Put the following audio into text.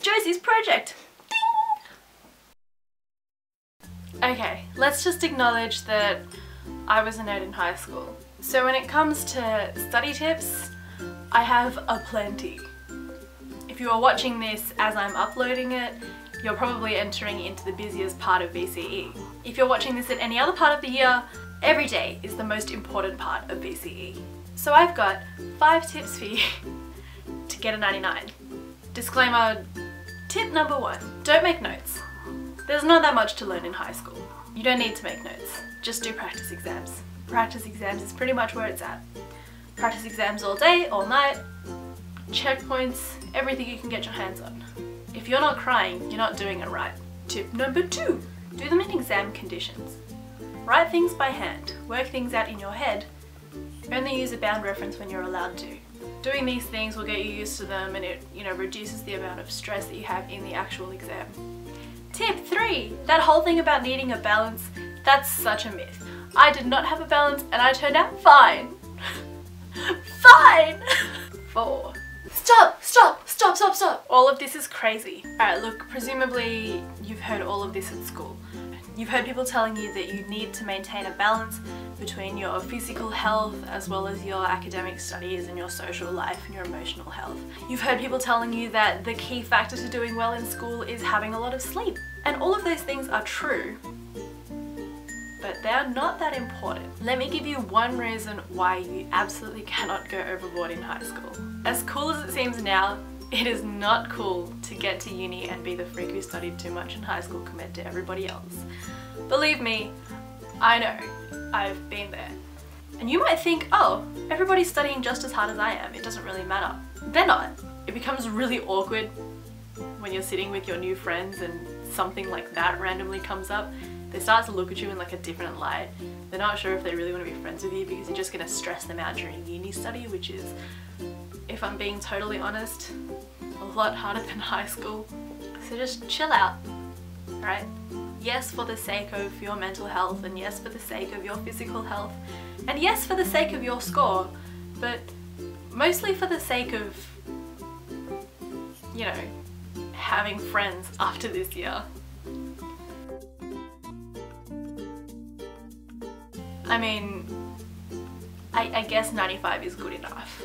Josie's project. Ding! Okay, let's just acknowledge that I was a nerd in high school. So when it comes to study tips, I have aplenty. If you are watching this as I'm uploading it, you're probably entering into the busiest part of VCE. If you're watching this at any other part of the year, every day is the most important part of VCE. So I've got 5 tips for you to get a 99. Disclaimer, tip number 1, don't make notes. There's not that much to learn in high school. You don't need to make notes, just do practice exams. Practice exams is pretty much where it's at. Practice exams all day, all night, checkpoints, everything you can get your hands on. If you're not crying, you're not doing it right. Tip number 2, do them in exam conditions. Write things by hand, work things out in your head, only use a bound reference when you're allowed to. Doing these things will get you used to them and it, reduces the amount of stress that you have in the actual exam. Tip 3, that whole thing about needing a balance, that's such a myth. I did not have a balance and I turned out fine. Fine! 4. Stop! All of this is crazy. Alright, look, presumably you've heard all of this at school. You've heard people telling you that you need to maintain a balance between your physical health as well as your academic studies and your social life and your emotional health. You've heard people telling you that the key factor to doing well in school is having a lot of sleep. And all of those things are true, but they're not that important. Let me give you one reason why you absolutely cannot go overboard in high school. As cool as it seems now, it is not cool to get to uni and be the freak who studied too much in high school compared to everybody else. Believe me, I know. I've been there. And you might think, oh, everybody's studying just as hard as I am, it doesn't really matter. They're not. It becomes really awkward when you're sitting with your new friends and something like that randomly comes up. They start to look at you in like a different light. They're not sure if they really want to be friends with you because you're just going to stress them out during uni study, which is, if I'm being totally honest, a lot harder than high school. So just chill out, right? Yes, for the sake of your mental health, and yes, for the sake of your physical health, and yes, for the sake of your score, but mostly for the sake of, having friends after this year. I mean, I guess 95 is good enough.